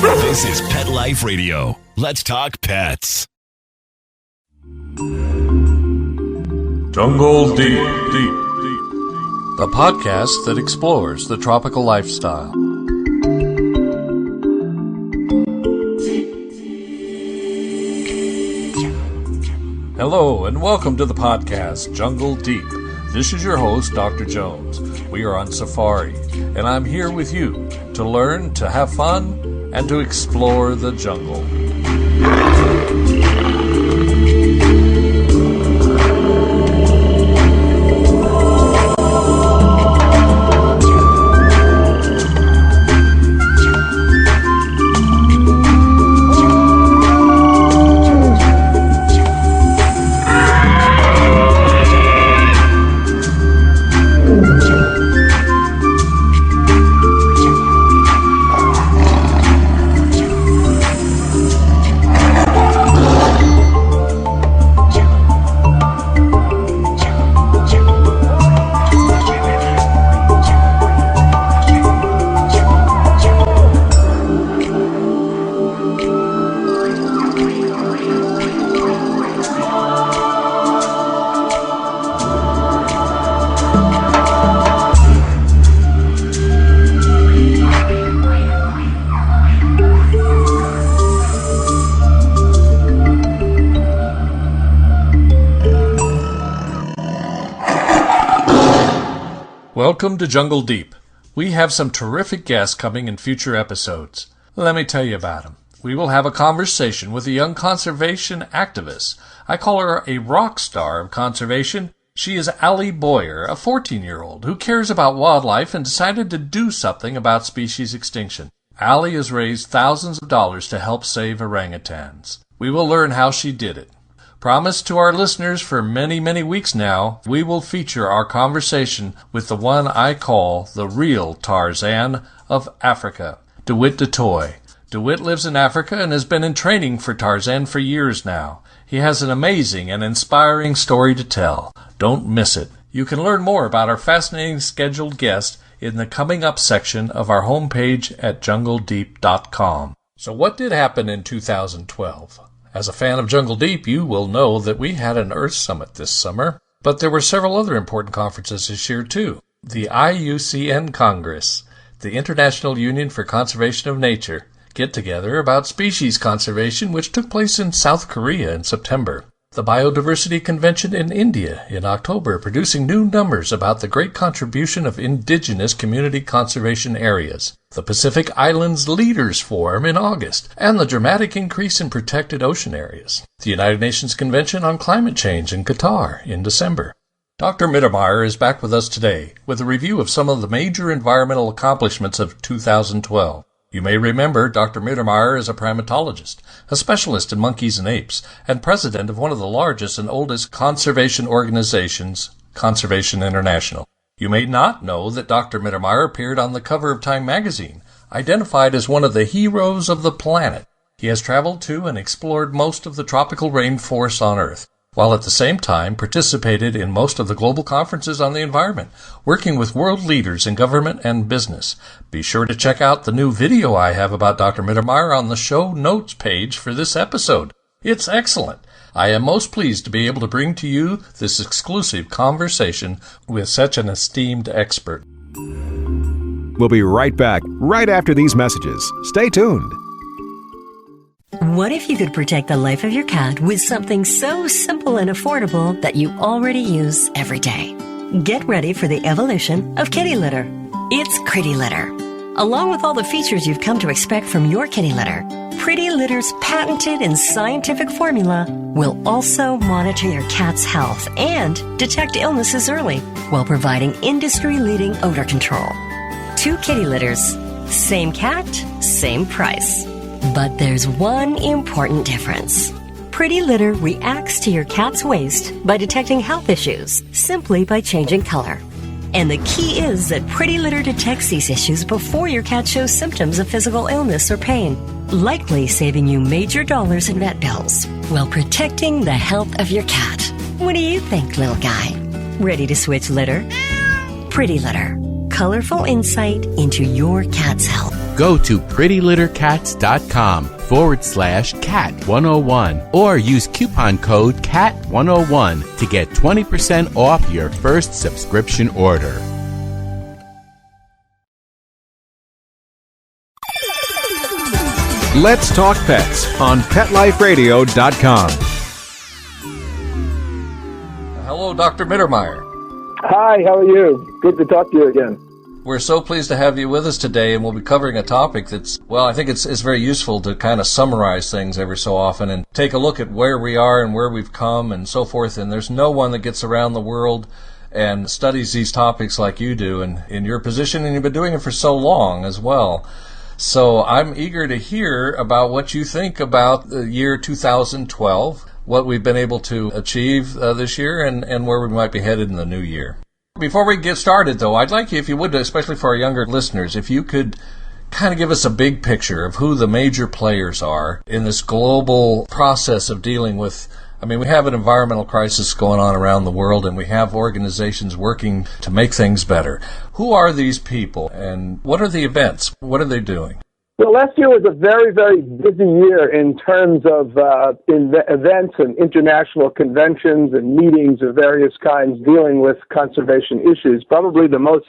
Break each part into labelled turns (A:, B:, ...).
A: This is Pet Life Radio. Let's talk pets.
B: Jungle Deep, the podcast that explores the tropical lifestyle. Hello and welcome to the podcast Jungle Deep. This is your host, Dr. Jones. We are on safari, and I'm here with you to learn, to have fun, and to explore the jungle. Welcome to Jungle Deep. We have some terrific guests coming in future episodes. Let me tell you about them. We will have a conversation with a young conservation activist. I call her a rock star of conservation. She is Allie Boyer, a 14-year-old who cares about wildlife and decided to do something about species extinction. Allie has raised thousands of dollars to help save orangutans. We will learn how she did it. Promised to our listeners for many, many weeks now, we will feature our conversation with the one I call the real Tarzan of Africa, DeWitt DeToy. DeWitt lives in Africa and has been in training for Tarzan for years now. He has an amazing and inspiring story to tell. Don't miss it. You can learn more about our fascinating scheduled guest in the Coming Up section of our homepage at jungledeep.com. So what did happen in 2012? As a fan of Jungle Deep, you will know that we had an Earth Summit this summer, but there were several other important conferences this year too. The IUCN Congress, the International Union for Conservation of Nature, get-together about species conservation, which took place in South Korea in September. The Biodiversity Convention in India in October, producing new numbers about the great contribution of Indigenous Community Conservation Areas. The Pacific Islands Leaders Forum in August, and the dramatic increase in protected ocean areas. The United Nations Convention on Climate Change in Qatar in December. Dr. Mittermeier is back with us today with a review of some of the major environmental accomplishments of 2012. You may remember Dr. Mittermeier is a primatologist, a specialist in monkeys and apes, and president of one of the largest and oldest conservation organizations, Conservation International. You may not know that Dr. Mittermeier appeared on the cover of Time magazine, identified as one of the heroes of the planet. He has traveled to and explored most of the tropical rainforests on Earth, while at the same time participated in most of the global conferences on the environment, working with world leaders in government and business. Be sure to check out the new video I have about Dr. Mittermeier on the show notes page for this episode. It's excellent. I am most pleased to be able to bring to you this exclusive conversation with such an esteemed expert.
C: We'll be right back, right after these messages. Stay tuned.
D: What if you could protect the life of your cat with something so simple and affordable that you already use every day? Get ready for the evolution of kitty litter. It's Pretty Litter. Along with all the features you've come to expect from your kitty litter, Pretty Litter's patented and scientific formula will also monitor your cat's health and detect illnesses early while providing industry-leading odor control. 2 kitty litters, same cat, same price. But there's one important difference. Pretty Litter reacts to your cat's waste by detecting health issues simply by changing color. And the key is that Pretty Litter detects these issues before your cat shows symptoms of physical illness or pain, likely saving you major dollars in vet bills while protecting the health of your cat. What do you think, little guy? Ready to switch litter? Pretty Litter. Colorful insight into your cat's health.
E: Go to prettylittercats.com/cat101 or use coupon code CAT101 to get 20% off your first subscription order.
C: Let's Talk Pets on PetLifeRadio.com.
B: Hello, Dr. Mittermeier.
F: Hi, how are you? Good to talk to you again.
B: We're so pleased to have you with us today, and we'll be covering a topic that's, well, I think it's very useful to kind of summarize things every so often and take a look at where we are and where we've come and so forth. And there's no one that gets around the world and studies these topics like you do, and in your position, and you've been doing it for so long as well. So I'm eager to hear about what you think about the year 2012, what we've been able to achieve this year, and where we might be headed in the new year. Before we get started, though, I'd like you, if you would, especially for our younger listeners, if you could kind of give us a big picture of who the major players are in this global process of dealing with, I mean, we have an environmental crisis going on around the world, and we have organizations working to make things better. Who are these people, and what are the events? What are they doing?
F: Well, last year was a very, very busy year in terms of events and international conventions and meetings of various kinds dealing with conservation issues. Probably the most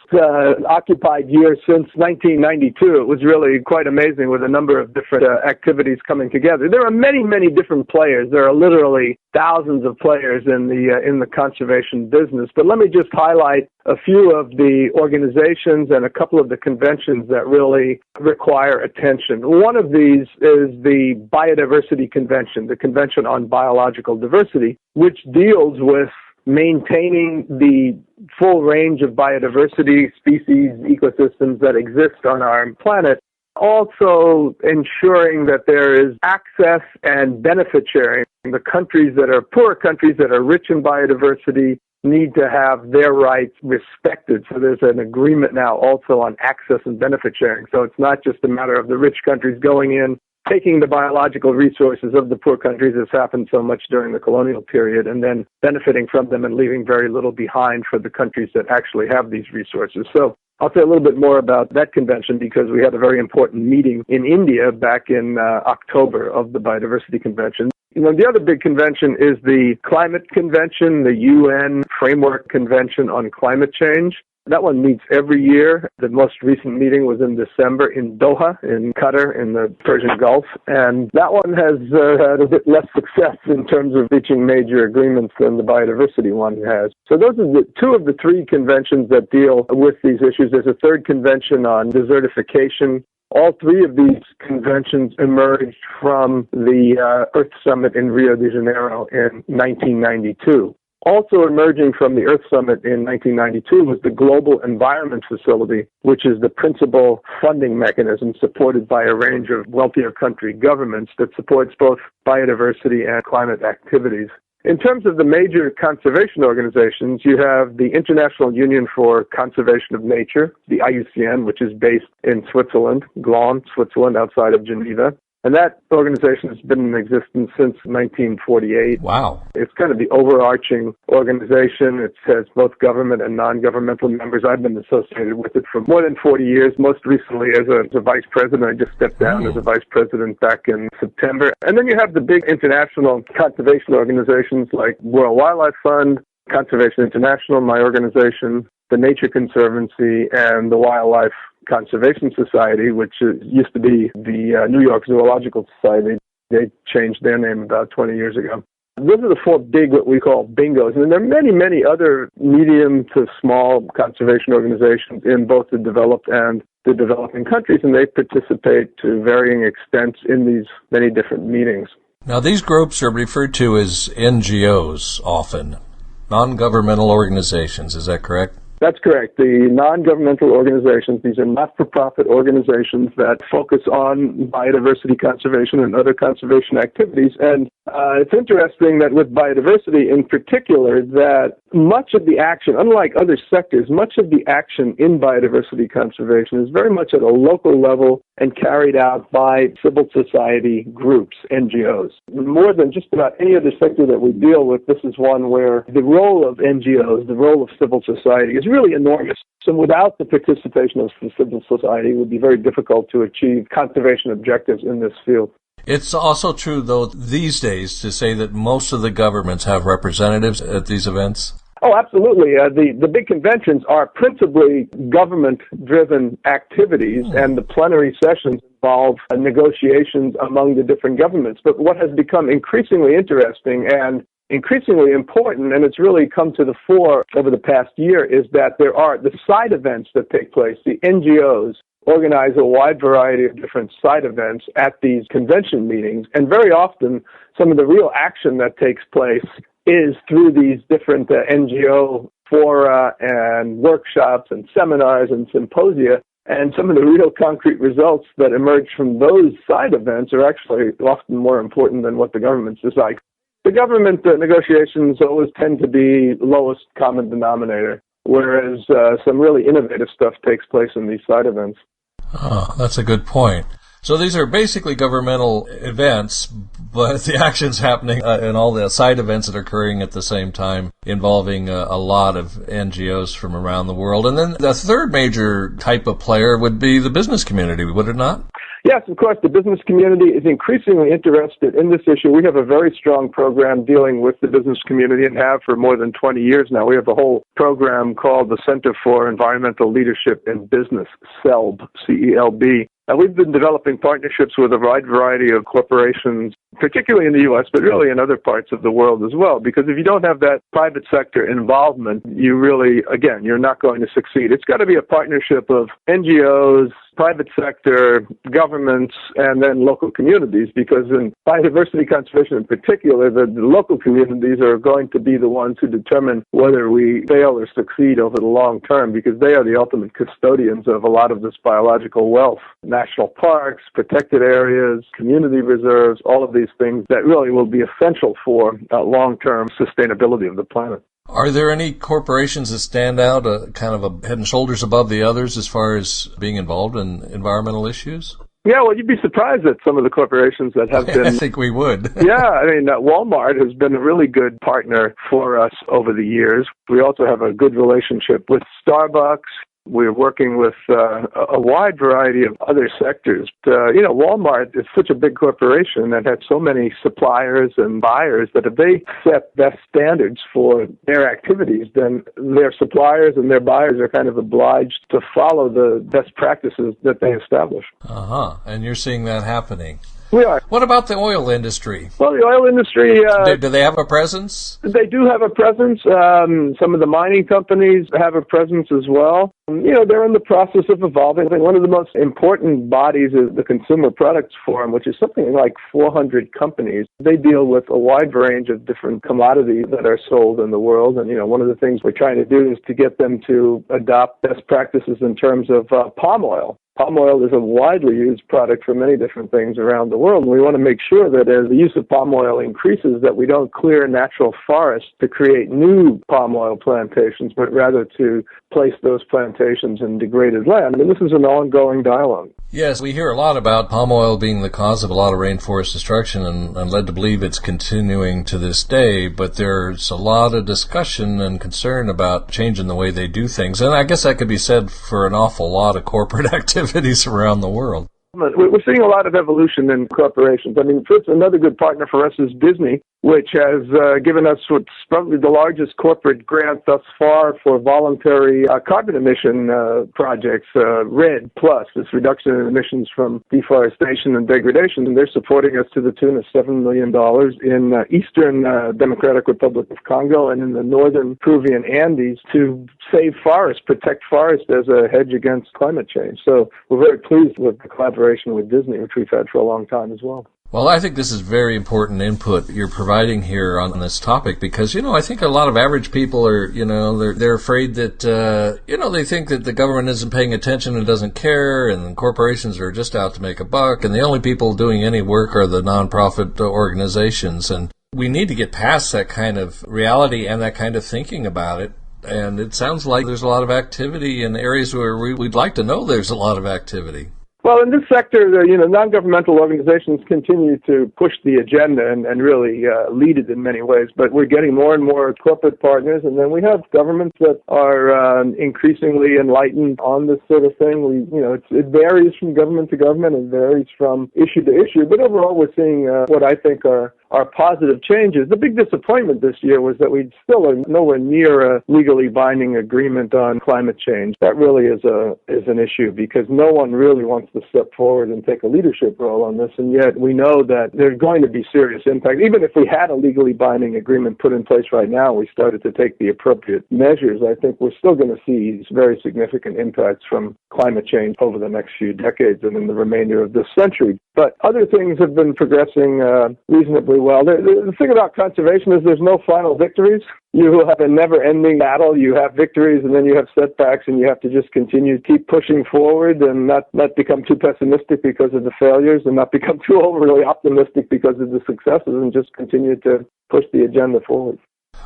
F: occupied year since 1992. It was really quite amazing with a number of different activities coming together. There are many, many different players. There are literally thousands of players in the conservation business. But let me just highlight a few of the organizations and a couple of the conventions that really require attention. One of these is the Biodiversity Convention, the Convention on Biological Diversity, which deals with maintaining the full range of biodiversity, species, ecosystems that exist on our planet. Also ensuring that there is access and benefit sharing. The countries that are poor countries that are rich in biodiversity need to have their rights respected. So there's an agreement now also on access and benefit sharing. So it's not just a matter of the rich countries going in, taking the biological resources of the poor countries, as happened so much during the colonial period, and then benefiting from them and leaving very little behind for the countries that actually have these resources. So I'll say a little bit more about that convention because we had a very important meeting in India back in October of the Biodiversity Convention. You know, the other big convention is the Climate Convention, the UN Framework Convention on Climate Change. That one meets every year. The most recent meeting was in December in Doha, in Qatar, in the Persian Gulf. And that one has had a bit less success in terms of reaching major agreements than the biodiversity one has. So those are the two of the three conventions that deal with these issues. There's a third convention on desertification. All three of these conventions emerged from the Earth Summit in Rio de Janeiro in 1992. Also emerging from the Earth Summit in 1992 was the Global Environment Facility, which is the principal funding mechanism supported by a range of wealthier country governments that supports both biodiversity and climate activities. In terms of the major conservation organizations, you have the International Union for Conservation of Nature, the IUCN, which is based in Switzerland, Gland, Switzerland, outside of Geneva. And that organization has been in existence since 1948.
B: Wow.
F: It's kind of the overarching organization. It has both government and non-governmental members. I've been associated with it for more than 40 years, most recently as a vice president. I just stepped down as a vice president back in September. And then you have the big international conservation organizations like World Wildlife Fund, Conservation International, my organization, the Nature Conservancy, and the Wildlife Conservation Society, which used to be the New York Zoological Society. They changed their name about 20 years ago. Those are the four big, what we call bingos. And there are many, many other medium to small conservation organizations in both the developed and the developing countries, and they participate to varying extents in these many different meetings.
B: Now, these groups are referred to as NGOs often, non-governmental organizations. Is that correct?
F: That's correct. The non-governmental organizations, these are not-for-profit organizations that focus on biodiversity conservation and other conservation activities. And it's interesting that with biodiversity in particular, that much of the action, unlike other sectors, much of the action in biodiversity conservation is very much at a local level and carried out by civil society groups, NGOs. More than just about any other sector that we deal with, this is one where the role of NGOs, the role of civil society is really enormous. So without the participation of civil society, it would be very difficult to achieve conservation objectives in this field.
B: It's also true, though, these days to say that most of the governments have representatives at these events.
F: Oh, absolutely. The big conventions are principally government-driven activities, and the plenary sessions involve negotiations among the different governments. But what has become increasingly interesting and increasingly important, and it's really come to the fore over the past year, is that there are the side events that take place. The NGOs organize a wide variety of different side events at these convention meetings, and very often some of the real action that takes place is through these different NGO fora and workshops and seminars and symposia. And some of the real concrete results that emerge from those side events are actually often more important than what the governments decide. The government negotiations always tend to be lowest common denominator, whereas some really innovative stuff takes place in these side events.
B: Oh, that's a good point. So these are basically governmental events, but the action's happening in all the side events that are occurring at the same time, involving a lot of NGOs from around the world. And then the third major type of player would be the business community, would it not?
F: Yes, of course, the business community is increasingly interested in this issue. We have a very strong program dealing with the business community and have for more than 20 years now. We have a whole program called the Center for Environmental Leadership in Business, CELB, C-E-L-B. We've been developing partnerships with a wide variety of corporations, particularly in the U.S., but really in other parts of the world as well, because if you don't have that private sector involvement, you really, again, you're not going to succeed. It's got to be a partnership of NGOs, private sector, governments, and then local communities, because in biodiversity conservation in particular, the local communities are going to be the ones who determine whether we fail or succeed over the long term, because they are the ultimate custodians of a lot of this biological wealth. National parks, protected areas, community reserves, all of these things that really will be essential for long-term sustainability of the planet.
B: Are there any corporations that stand out kind of head and shoulders above the others as far as being involved in environmental issues?
F: Yeah, well, you'd be surprised at some of the corporations that have been...
B: I think we would.
F: Yeah, I mean, Walmart has been a really good partner for us over the years. We also have a good relationship with Starbucks. We're working with a wide variety of other sectors. Walmart is such a big corporation that has so many suppliers and buyers that if they set best standards for their activities, then their suppliers and their buyers are kind of obliged to follow the best practices that they establish.
B: Uh-huh. And you're seeing that happening.
F: We are.
B: What about the oil industry?
F: Well, the oil industry...
B: Do they have a presence?
F: They do have a presence. Some of the mining companies have a presence as well. They're in the process of evolving. I think one of the most important bodies is the Consumer Products Forum, which is something like 400 companies. They deal with a wide range of different commodities that are sold in the world. And, one of the things we're trying to do is to get them to adopt best practices in terms of palm oil. Palm oil is a widely used product for many different things around the world, and we want to make sure that as the use of palm oil increases, that we don't clear natural forests to create new palm oil plantations, but rather to place those plantations in degraded land. And this is an ongoing dialogue.
B: Yes, we hear a lot about palm oil being the cause of a lot of rainforest destruction, and I'm led to believe it's continuing to this day, but there's a lot of discussion and concern about changing the way they do things. And I guess that could be said for an awful lot of corporate activities around the world.
F: We're seeing a lot of evolution in corporations. I mean, first, another good partner for us is Disney, which has given us what's probably the largest corporate grant thus far for voluntary carbon emission projects, RED+, this reduction in emissions from deforestation and degradation. And they're supporting us to the tune of $7 million in Eastern Democratic Republic of Congo and in the northern Peruvian Andes to save forests, protect forests as a hedge against climate change. So we're very pleased with the collaboration with Disney, which we've had for a long time as well.
B: Well, I think this is very important input you're providing here on this topic because, I think a lot of average people are, they're afraid that, they think that the government isn't paying attention and doesn't care, and corporations are just out to make a buck, and the only people doing any work are the nonprofit organizations. And we need to get past that kind of reality and that kind of thinking about it. And it sounds like there's a lot of activity in areas where we'd like to know there's a lot of activity.
F: Well, in this sector, non-governmental organizations continue to push the agenda and really lead it in many ways. But we're getting more and more corporate partners, and then we have governments that are increasingly enlightened on this sort of thing. It varies from government to government, it varies from issue to issue. But overall, we're seeing what I think are positive changes. The big disappointment this year was that we still are nowhere near a legally binding agreement on climate change. That really is an issue because no one really wants to step forward and take a leadership role on this, and yet we know that there's going to be serious impact. Even if we had a legally binding agreement put in place right now, we started to take the appropriate measures, I think we're still going to see very significant impacts from climate change over the next few decades and in the remainder of this century. But other things have been progressing reasonably well. The thing about conservation is there's no final victories. You have a never-ending battle. You have victories, and then you have setbacks, and you have to just continue to keep pushing forward and not become too pessimistic because of the failures and not become too overly optimistic because of the successes, and just continue to push the agenda forward.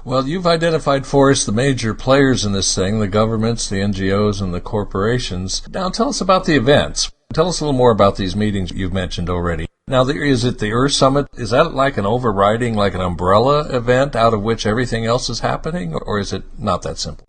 B: Well, you've identified for us the major players in this thing, the governments, the NGOs, and the corporations. Now tell us about the events. Tell us a little more about these meetings you've mentioned already. Now, is it the Earth Summit? Is that like an overriding, like an umbrella event out of which everything else is happening, or is it not that simple?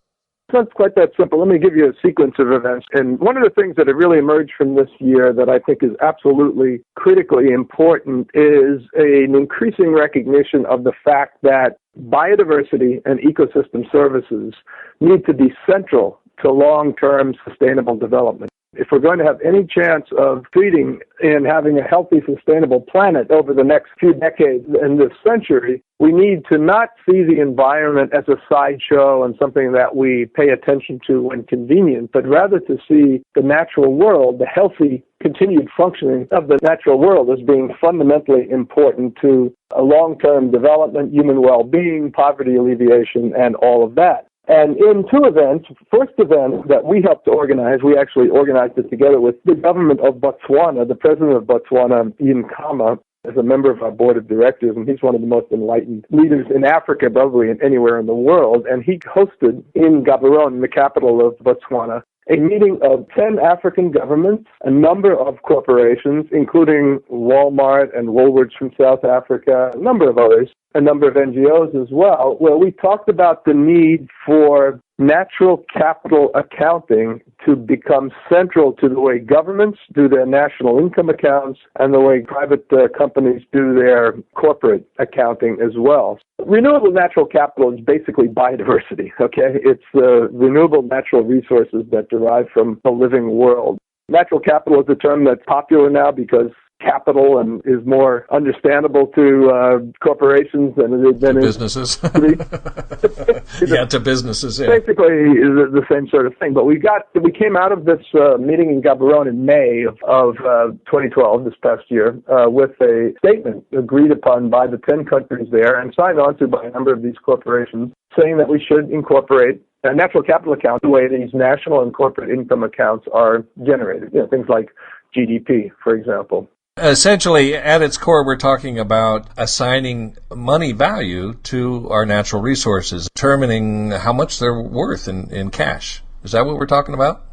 F: It's not quite that simple. Let me give you a sequence of events. And one of the things that have really emerged from this year that I think is absolutely critically important is an increasing recognition of the fact that biodiversity and ecosystem services need to be central to long-term sustainable development. If we're going to have any chance of feeding and having a healthy, sustainable planet over the next few decades in this century, we need to not see the environment as a sideshow and something that we pay attention to when convenient, but rather to see the natural world, the healthy, continued functioning of the natural world as being fundamentally important to a long-term development, human well-being, poverty alleviation, and all of that. And in two events, first event that we helped to organize, we actually organized it together with the government of Botswana. The president of Botswana, Ian Khama, is a member of our board of directors, and he's one of the most enlightened leaders in Africa, probably anywhere in the world. And he hosted in Gaborone, the capital of Botswana, a meeting of 10 African governments, a number of corporations, including Walmart and Woolworths from South Africa, a number of others, a number of NGOs as well, where we talked about the need for natural capital accounting to become central to the way governments do their national income accounts and the way private companies do their corporate accounting as well. Renewable natural capital is basically biodiversity, okay? It's renewable natural resources that derive from the living world. Natural capital is a term that's popular now because capital and is more understandable to corporations than
B: businesses. To businesses. Yeah.
F: Basically, is the same sort of thing. But we came out of this meeting in Gaborone in May of 2012, this past year, with a statement agreed upon by the 10 countries there and signed on to by a number of these corporations, saying that we should incorporate a natural capital account the way these national and corporate income accounts are generated. Things like GDP, for example.
B: Essentially, at its core, we're talking about assigning money value to our natural resources, determining how much they're worth in cash. Is that what we're talking about?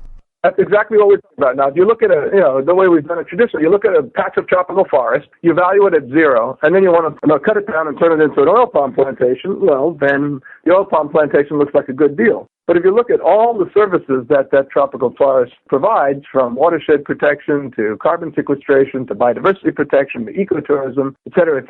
F: That's exactly what we're talking about. Now, if you look at the way we've done it traditionally, you look at a patch of tropical forest, you value it at zero, and then you want to cut it down and turn it into an oil palm plantation, well, then the oil palm plantation looks like a good deal. But if you look at all the services that tropical forest provides, from watershed protection to carbon sequestration to biodiversity protection to ecotourism, et cetera,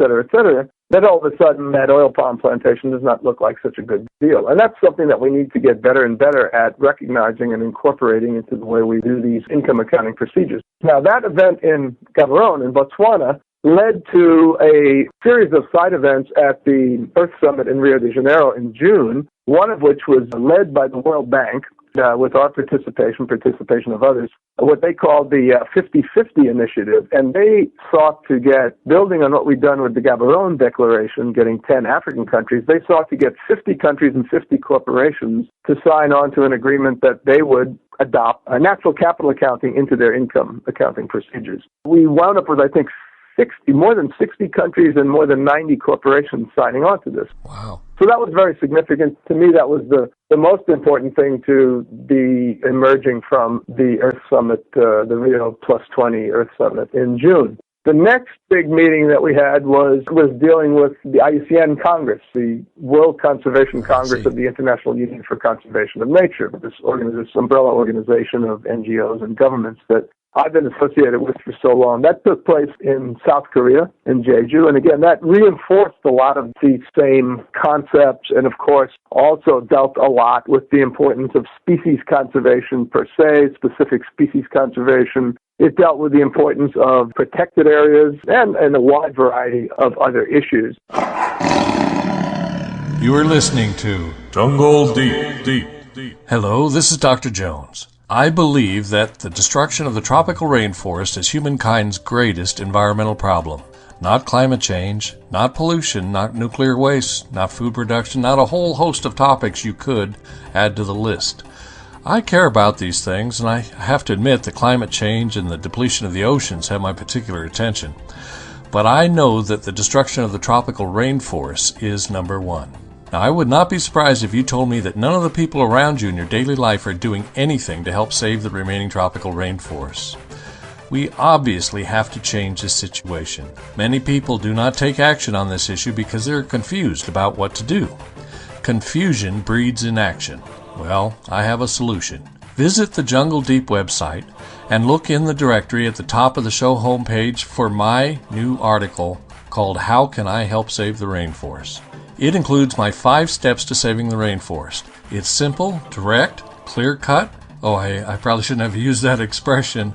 F: then all of a sudden that oil palm plantation does not look like such a good deal. And that's something that we need to get better and better at recognizing and incorporating into the way we do these income accounting procedures. Now, that event in Gaborone, in Botswana, led to a series of side events at the Earth Summit in Rio de Janeiro in June, one of which was led by the World Bank with our participation of others, what they called the 50-50 initiative. And they sought to get, building on what we'd done with the Gaborone Declaration, getting 10 African countries, they sought to get 50 countries and 50 corporations to sign on to an agreement that they would adopt a natural capital accounting into their income accounting procedures. We wound up with, I think, more than 60 countries and more than 90 corporations signing on to this.
B: Wow.
F: So that was very significant. To me, that was the the most important thing to be emerging from the Earth Summit, the Rio Plus 20 Earth Summit in June. The next big meeting that we had was dealing with the IUCN Congress, the World Conservation Congress of the International Union for Conservation of Nature, this umbrella organization of NGOs and governments that I've been associated with for so long. That took place in South Korea, in Jeju, and again, that reinforced a lot of the same concepts and, of course, also dealt a lot with the importance of species conservation per se, specific species conservation. It dealt with the importance of protected areas and a wide variety of other issues.
B: You are listening to Jungle Deep. Hello, this is Dr. Jones. I believe that the destruction of the tropical rainforest is humankind's greatest environmental problem. Not climate change, not pollution, not nuclear waste, not food production, not a whole host of topics you could add to the list. I care about these things, and I have to admit that climate change and the depletion of the oceans have my particular attention. But I know that the destruction of the tropical rainforest is number one. Now, I would not be surprised if you told me that none of the people around you in your daily life are doing anything to help save the remaining tropical rainforests. We obviously have to change this situation. Many people do not take action on this issue because they're confused about what to do. Confusion breeds inaction. Well, I have a solution. Visit the Jungle Deep website and look in the directory at the top of the show homepage for my new article called How Can I Help Save the Rainforest? It includes my 5 steps to saving the rainforest. It's simple, direct, clear-cut. I probably shouldn't have used that expression.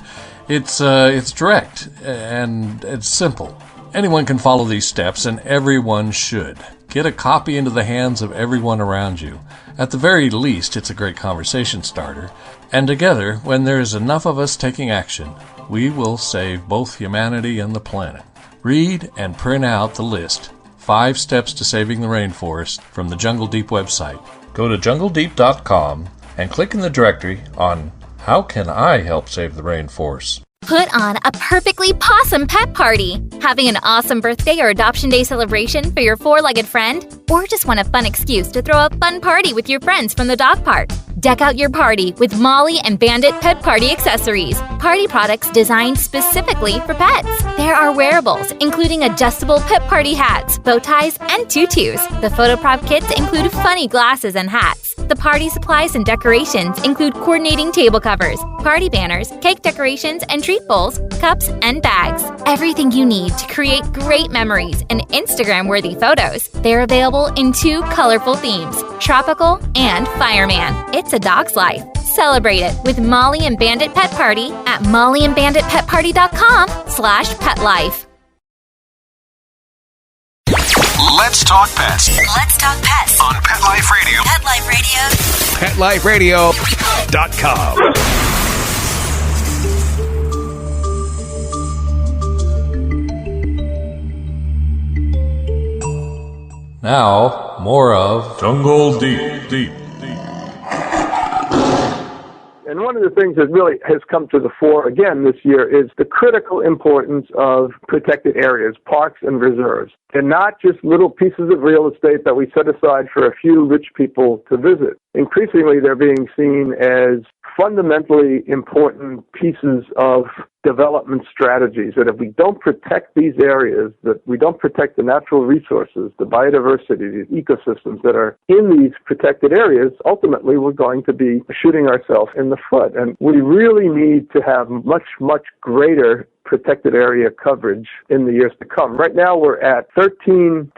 B: It's direct and it's simple. Anyone can follow these steps, and everyone should. Get a copy into the hands of everyone around you. At the very least, it's a great conversation starter. And together, when there is enough of us taking action, we will save both humanity and the planet. Read and print out the list. 5 Steps to Saving the Rainforest from the Jungle Deep website. Go to jungledeep.com and click in the directory on How Can I Help Save the Rainforest?
G: Put on a perfectly pawsome pet party. Having an awesome birthday or adoption day celebration for your 4-legged friend? Or just want a fun excuse to throw a fun party with your friends from the dog park? Deck out your party with Molly and Bandit Pet Party accessories. Party products designed specifically for pets. There are wearables, including adjustable pet party hats, bow ties, and tutus. The photo prop kits include funny glasses and hats. The party supplies and decorations include coordinating table covers, party banners, cake decorations, and treat bowls, cups, and bags. Everything you need to create great memories and Instagram-worthy photos. They're available in 2 colorful themes, Tropical and Fireman. It's a dog's life. Celebrate it with Molly and Bandit Pet Party at mollyandbanditpetparty.com/petlife.
A: Let's talk pets.
H: Let's talk pets
A: On Pet Life Radio.
H: Pet Life Radio.
A: PetLifeRadio.com.
B: Now, more of Jungle Deep.
F: And one of the things that really has come to the fore again this year is the critical importance of protected areas, parks and reserves. They're not just little pieces of real estate that we set aside for a few rich people to visit. Increasingly, they're being seen as fundamentally important pieces of development strategies, that if we don't protect these areas, that we don't protect the natural resources, the biodiversity, the ecosystems that are in these protected areas, ultimately we're going to be shooting ourselves in the foot. And we really need to have much, much greater protected area coverage in the years to come. Right now we're at 13%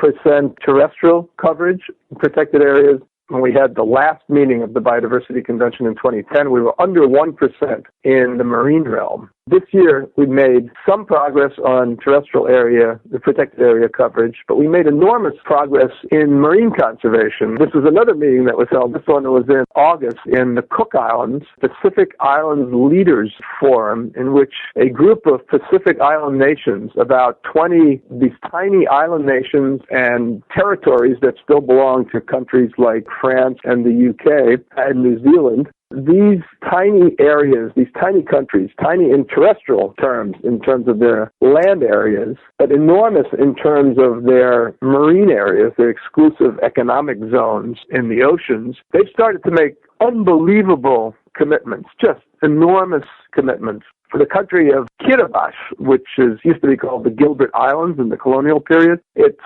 F: terrestrial coverage in protected areas. When we had the last meeting of the Biodiversity Convention in 2010, we were under 1% in the marine realm. This year, we made some progress on terrestrial area, the protected area coverage, but we made enormous progress in marine conservation. This was another meeting that was held. This one was in August in the Cook Islands, Pacific Islands Leaders Forum, in which a group of Pacific Island nations, about 20 these tiny island nations and territories that still belong to countries like France and the UK and New Zealand, these tiny areas, these tiny countries, tiny in terrestrial terms, in terms of their land areas, but enormous in terms of their marine areas, their exclusive economic zones in the oceans, they've started to make unbelievable commitments, just enormous commitments. For the country of Kiribati, which used to be called the Gilbert Islands in the colonial period, it's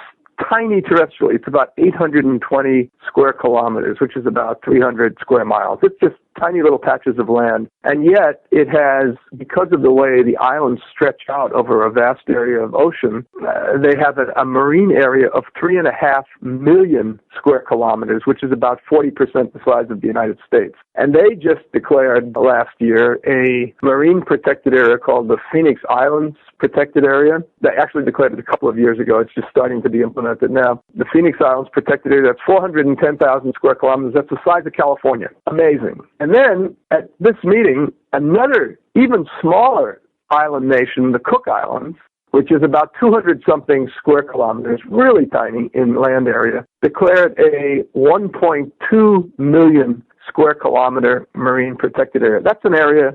F: tiny terrestrially. It's about 820 square kilometers, which is about 300 square miles. It's just tiny little patches of land. And yet it has, because of the way the islands stretch out over a vast area of ocean, they have a marine area of 3.5 million square kilometers, which is about 40% the size of the United States. And they just declared last year a marine protected area called the Phoenix Islands Protected Area. They actually declared it a couple of years ago. It's just starting to be implemented now. The Phoenix Islands Protected Area, that's 410,000 square kilometers. That's the size of California. Amazing. And then at this meeting, another even smaller island nation, the Cook Islands, which is about 200-something square kilometers, really tiny in land area, declared a 1.2 million square kilometer marine protected area. That's an area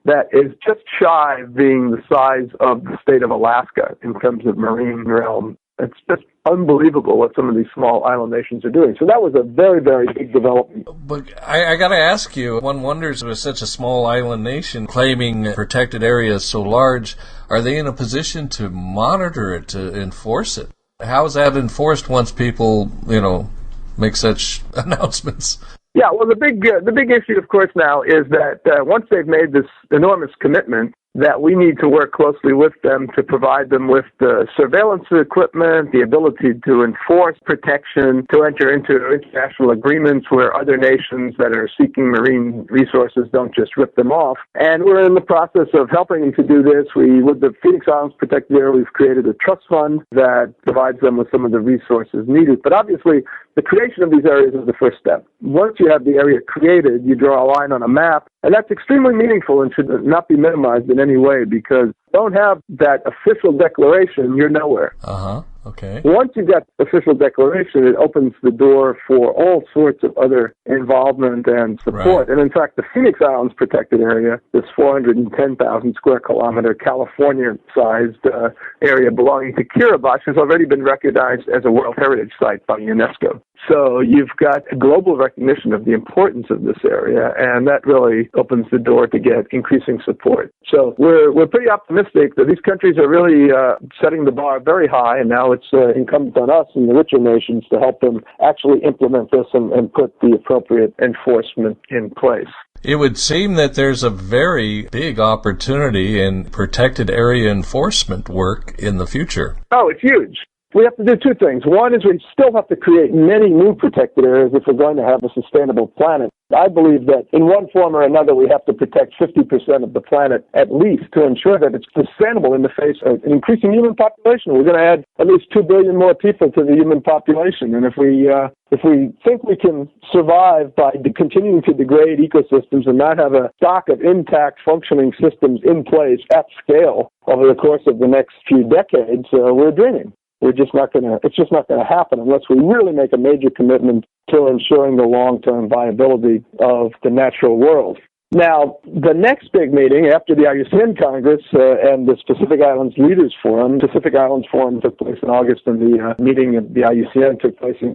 F: that is just shy of being the size of the state of Alaska in terms of marine realm. It's just unbelievable what some of these small island nations are doing. So that was a very, very big development.
B: But I got to ask you, one wonders with such a small island nation claiming protected areas so large, are they in a position to monitor it, to enforce it? How is that enforced once people, make such announcements?
F: Yeah, well, the big issue, of course, now is that once they've made this enormous commitment, that we need to work closely with them to provide them with the surveillance equipment, the ability to enforce protection, to enter into international agreements where other nations that are seeking marine resources don't just rip them off. And we're in the process of helping them to do this. With the Phoenix Islands Protected Area, we've created a trust fund that provides them with some of the resources needed. But obviously, the creation of these areas is the first step. Once you have the area created, you draw a line on a map, and that's extremely meaningful and should not be minimized in any way, because don't have that official declaration, you're nowhere.
B: Okay.
F: Once you get official declaration, it opens the door for all sorts of other involvement and support. Right. And in fact, the Phoenix Islands Protected Area, this 410,000 square kilometer California-sized area belonging to Kiribati, has already been recognized as a World Heritage Site by UNESCO. So you've got a global recognition of the importance of this area, and that really opens the door to get increasing support. So we're pretty optimistic that these countries are really setting the bar very high, and now it's incumbent on us and the richer nations to help them actually implement this and put the appropriate enforcement in place.
B: It would seem that there's a very big opportunity in protected area enforcement work in the future.
F: Oh, it's huge. We have to do two things. One is we still have to create many new protected areas if we're going to have a sustainable planet. I believe that in one form or another we have to protect 50% of the planet at least to ensure that it's sustainable in the face of an increasing human population. We're going to add at least 2 billion more people to the human population. And if we think we can survive by continuing to degrade ecosystems and not have a stock of intact functioning systems in place at scale over the course of the next few decades, we're dreaming. It's just not going to happen unless we really make a major commitment to ensuring the long-term viability of the natural world. Now, the next big meeting after the IUCN Congress and the Pacific Islands Leaders Forum, Pacific Islands Forum took place in August, and the meeting of the IUCN took place in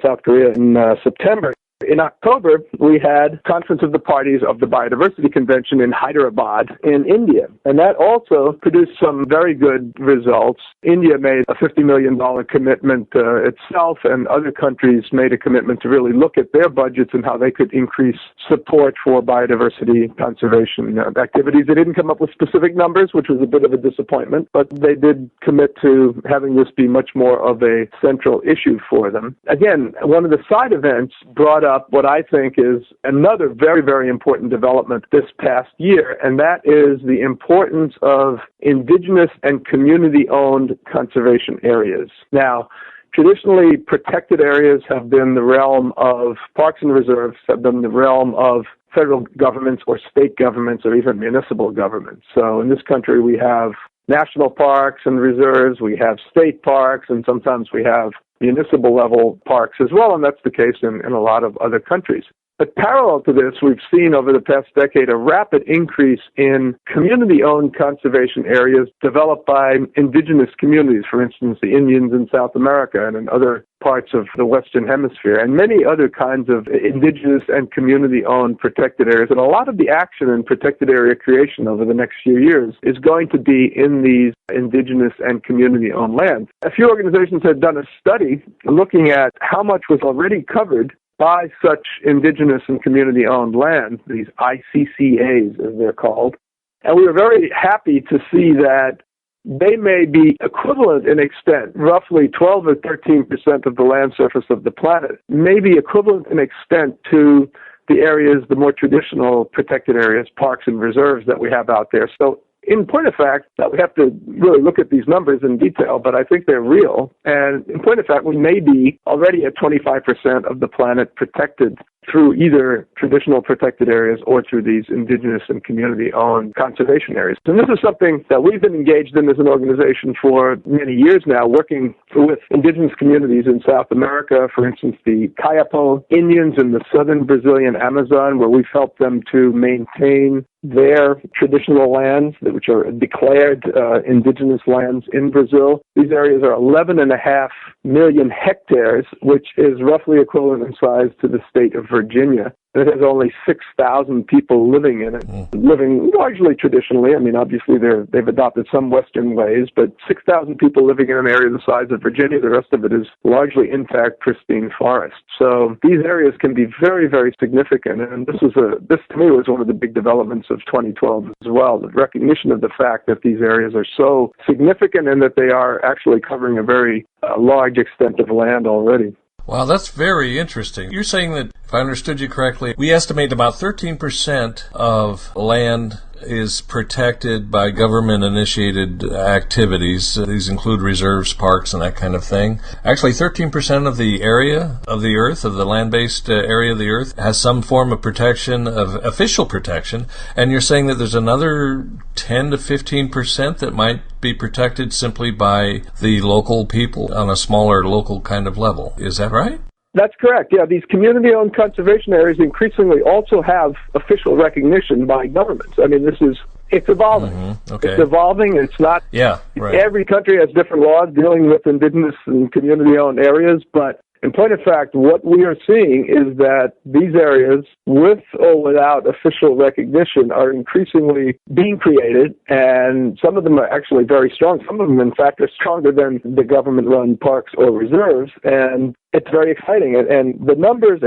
F: South Korea in September. In October, we had Conference of the Parties of the Biodiversity Convention in Hyderabad in India, and that also produced some very good results. India made a $50 million commitment itself, and other countries made a commitment to really look at their budgets and how they could increase support for biodiversity conservation activities. They didn't come up with specific numbers, which was a bit of a disappointment, but they did commit to having this be much more of a central issue for them. Again, one of the side events brought up what I think is another very, very important development this past year, and that is the importance of indigenous and community-owned conservation areas. Now, traditionally, protected areas have been the realm of parks and reserves, have been the realm of federal governments or state governments or even municipal governments. So in this country, we have national parks and reserves, we have state parks, and sometimes we have municipal level parks as well, and that's the case in a lot of other countries. But parallel to this, we've seen over the past decade a rapid increase in community-owned conservation areas developed by indigenous communities, for instance, the Indians in South America and in other parts of the Western Hemisphere, and many other kinds of indigenous and community-owned protected areas. And a lot of the action in protected area creation over the next few years is going to be in these indigenous and community-owned lands. A few organizations have done a study looking at how much was already covered by such indigenous and community-owned lands, these ICCAs as they're called. And we were very happy to see that they may be equivalent in extent, roughly 12 or 13% of the land surface of the planet, may be equivalent in extent to the areas, the more traditional protected areas, parks and reserves that we have out there. So in point of fact, we have to really look at these numbers in detail, but I think they're real. And in point of fact, we may be already at 25% of the planet protected through either traditional protected areas or through these indigenous and community-owned conservation areas. And this is something that we've been engaged in as an organization for many years now, working with indigenous communities in South America, for instance, the Kayapo Indians in the southern Brazilian Amazon, where we've helped them to maintain their traditional lands, which are declared indigenous lands in Brazil. These areas are 11.5 million hectares, which is roughly equivalent in size to the state of Virginia. It has only 6,000 people living in it, living largely traditionally. I mean, obviously they've adopted some Western ways, but 6,000 people living in an area the size of Virginia. The rest of it is largely intact, pristine forest. So these areas can be very, very significant. And this to me was one of the big developments of 2012 as well, the recognition of the fact that these areas are so significant and that they are actually covering a very large extent of land already.
B: Wow, that's very interesting. You're saying that, if I understood you correctly, we estimate about 13% of land is protected by government-initiated activities. These include reserves, parks, and that kind of thing. Actually, 13% of the area of the Earth, of the land-based area of the Earth, has some form of protection, of official protection, and you're saying that there's another 10 to 15% that might be protected simply by the local people on a smaller local kind of level. Is that right?
F: That's correct. Yeah, these community-owned conservation areas increasingly also have official recognition by governments. I mean, it's evolving. Mm-hmm. Okay. It's evolving. It's not. Yeah, right. Every country has different laws dealing with indigenous and community-owned areas, but in point of fact, what we are seeing is that these areas, with or without official recognition, are increasingly being created, and some of them are actually very strong. Some of them, in fact, are stronger than the government-run parks or reserves, and it's very exciting. And the numbers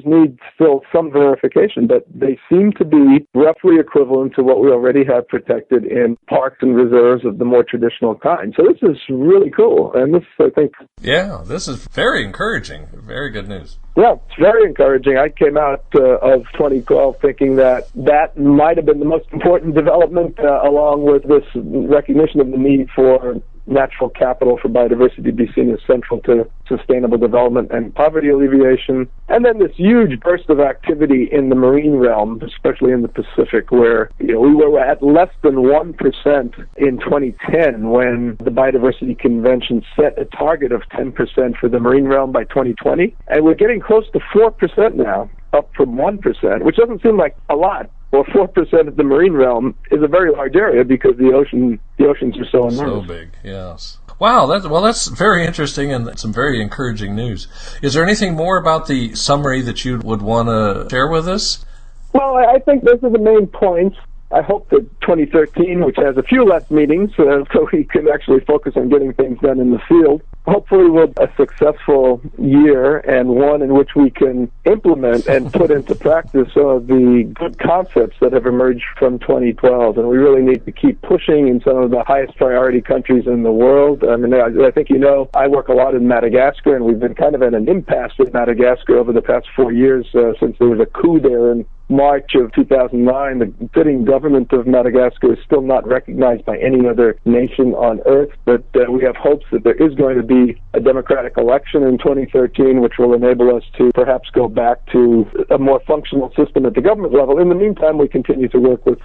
F: need still some verification, but they seem to be roughly equivalent to what we already have protected in parks and reserves of the more traditional kind. So this is really cool. And this, I think...
B: Yeah, this is very encouraging. Very good news.
F: Yeah, it's very encouraging. I came out of 2012 thinking that might have been the most important development, along with this recognition of the need for natural capital for biodiversity to be seen as central to sustainable development and poverty alleviation. And then this huge burst of activity in the marine realm, especially in the Pacific, where we were at less than 1% in 2010 when the Biodiversity Convention set a target of 10% for the marine realm by 2020. And we're getting close to 4% now, up from 1%, which doesn't seem like a lot. Well, 4% of the marine realm is a very large area because the oceans are so enormous.
B: So big, yes. Wow, that's very interesting and some very encouraging news. Is there anything more about the summary that you would want to share with us?
F: Well, I think those are the main points. I hope that 2013, which has a few less meetings, so we can actually focus on getting things done in the field, hopefully will be a successful year and one in which we can implement and put into practice some of the good concepts that have emerged from 2012. And we really need to keep pushing in some of the highest priority countries in the world. I mean, I think I work a lot in Madagascar, and we've been kind of at an impasse in Madagascar over the past 4 years since there was a coup there in March of 2009, the sitting government of Madagascar is still not recognized by any other nation on earth, but we have hopes that there is going to be a democratic election in 2013, which will enable us to perhaps go back to a more functional system at the government level. In the meantime, we continue to work with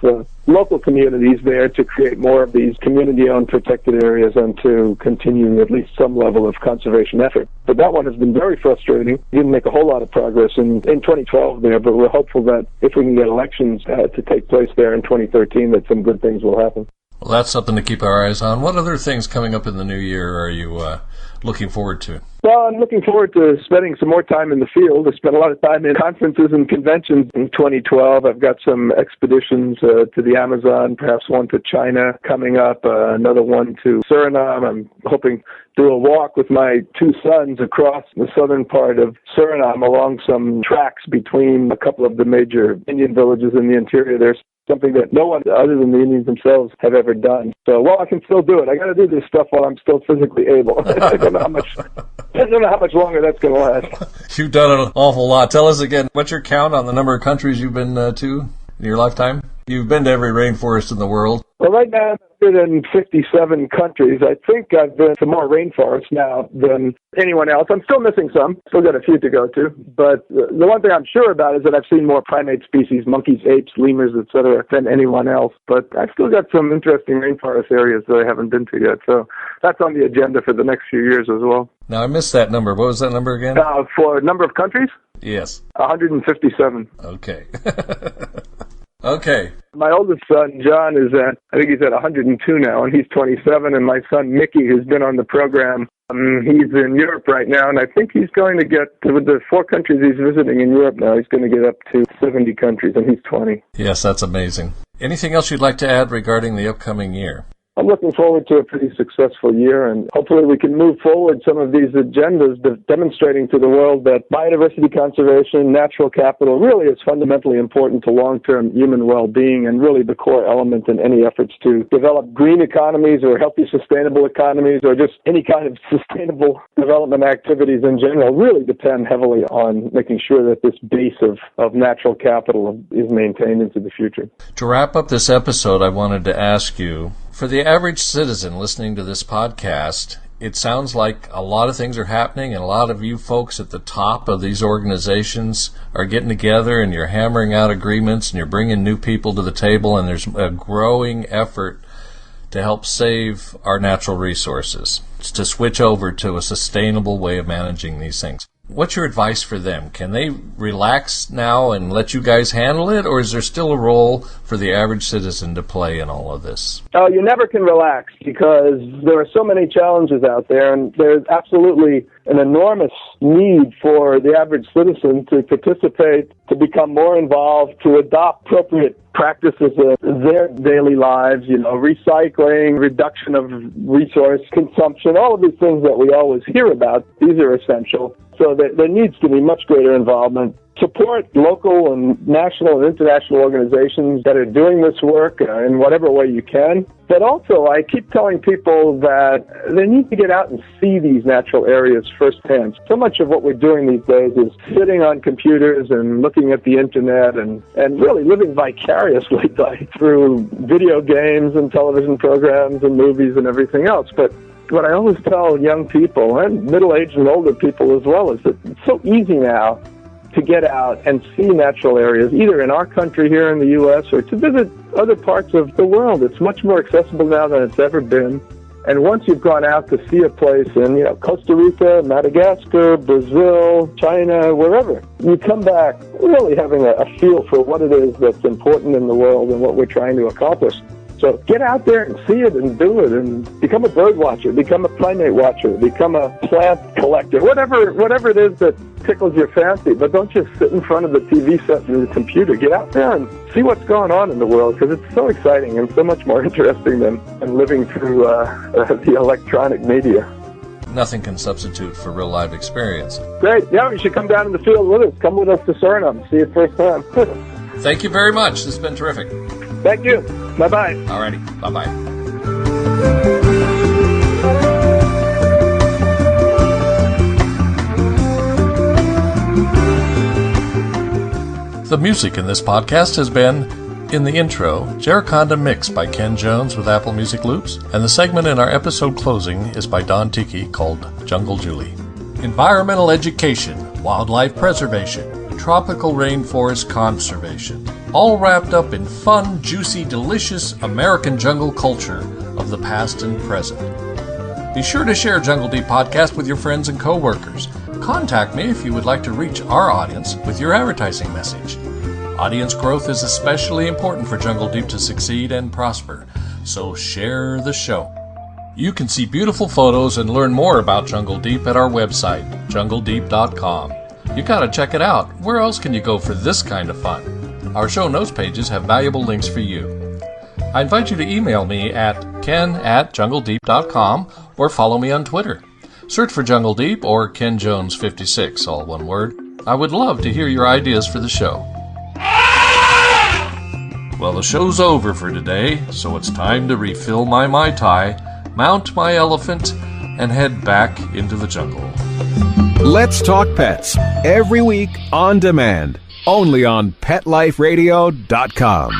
F: local communities there to create more of these community-owned protected areas and to continue at least some level of conservation effort. But that one has been very frustrating. We didn't make a whole lot of progress in 2012 there, but we're hopeful that if we can get elections to take place there in 2013, that some good things will happen.
B: Well, that's something to keep our eyes on. What other things coming up in the new year are you looking forward to?
F: Well, I'm looking forward to spending some more time in the field. I spent a lot of time in conferences and conventions in 2012. I've got some expeditions to the Amazon, perhaps one to China coming up, another one to Suriname. I'm hoping to do a walk with my two sons across the southern part of Suriname along some tracks between a couple of the major Indian villages in the interior. There's something that no one other than the Indians themselves have ever done. So, well, I can still do it. I got to do this stuff while I'm still physically able. I don't know how much longer that's going to last.
B: You've done an awful lot. Tell us again, what's your count on the number of countries you've been to in your lifetime? You've been to every rainforest in the world.
F: Well, right now I've been in 57 countries. I think I've been to more rainforests now than anyone else. I'm still missing some. Still got a few to go to. But the one thing I'm sure about is that I've seen more primate species, monkeys, apes, lemurs, etc., than anyone else. But I've still got some interesting rainforest areas that I haven't been to yet. So that's on the agenda for the next few years as well.
B: Now, I missed that number. What was that number again?
F: For number of countries?
B: Yes.
F: 157.
B: Okay. Okay.
F: My oldest son, John, I think he's at 102 now, and he's 27, and my son, Mickey, who's been on the program, he's in Europe right now, and I think he's going to get, with the 4 countries he's visiting in Europe now, he's going to get up to 70 countries, and he's 20.
B: Yes, that's amazing. Anything else you'd like to add regarding the upcoming year?
F: I'm looking forward to a pretty successful year, and hopefully we can move forward some of these agendas demonstrating to the world that biodiversity conservation, natural capital really is fundamentally important to long-term human well-being and really the core element in any efforts to develop green economies or healthy, sustainable economies or just any kind of sustainable development activities in general really depend heavily on making sure that this base of natural capital is maintained into the future.
B: To wrap up this episode, I wanted to ask you, for the average citizen listening to this podcast, it sounds like a lot of things are happening and a lot of you folks at the top of these organizations are getting together and you're hammering out agreements and you're bringing new people to the table and there's a growing effort to help save our natural resources, to switch over to a sustainable way of managing these things. What's your advice for them? Can they relax now and let you guys handle it, or is there still a role for the average citizen to play in all of this?
F: Oh, you never can relax because there are so many challenges out there, and there's absolutely an enormous need for the average citizen to participate, to become more involved, to adopt appropriate practices in their daily lives, recycling, reduction of resource consumption, all of these things that we always hear about. These are essential. So there needs to be much greater involvement. Support local and national and international organizations that are doing this work in whatever way you can. But also, I keep telling people that they need to get out and see these natural areas firsthand. So much of what we're doing these days is sitting on computers and looking at the internet and really living vicariously through video games and television programs and movies and everything else. But what I always tell young people, and middle-aged and older people as well, is that it's so easy now to get out and see natural areas, either in our country here in the U.S. or to visit other parts of the world. It's much more accessible now than it's ever been. And once you've gone out to see a place in, Costa Rica, Madagascar, Brazil, China, wherever, you come back really having a feel for what it is that's important in the world and what we're trying to accomplish. So get out there and see it and do it and become a bird watcher, become a primate watcher, become a plant collector, whatever it is that tickles your fancy. But don't just sit in front of the TV set and the computer. Get out there and see what's going on in the world because it's so exciting and so much more interesting than living through the electronic media.
B: Nothing can substitute for real life experience. Great.
F: Yeah, you should come down in the field with us. Come with us to Suriname. See it firsthand.
B: Thank you very much. This has been terrific.
F: Thank you. Bye-bye.
B: Alrighty. Bye-bye. The music in this podcast has been, in the intro, Jericonda Mix by Ken Jones with Apple Music Loops, and the segment in our episode closing is by Don Tiki called Jungle Julie. Environmental education, wildlife preservation, tropical rainforest conservation, all wrapped up in fun, juicy, delicious American jungle culture of the past and present. Be sure to share Jungle Deep Podcast with your friends and coworkers. Contact me if you would like to reach our audience with your advertising message. Audience growth is especially important for Jungle Deep to succeed and prosper, so share the show. You can see beautiful photos and learn more about Jungle Deep at our website, jungledeep.com. You gotta check it out. Where else can you go for this kind of fun? Our show notes pages have valuable links for you. I invite you to email me at ken@jungledeep.com or follow me on Twitter. Search for Jungle Deep or Ken Jones 56, all one word. I would love to hear your ideas for the show. Well, the show's over for today, so it's time to refill my Mai Tai, mount my elephant, and head back into the jungle.
C: Let's Talk Pets, every week on demand, only on PetLifeRadio.com.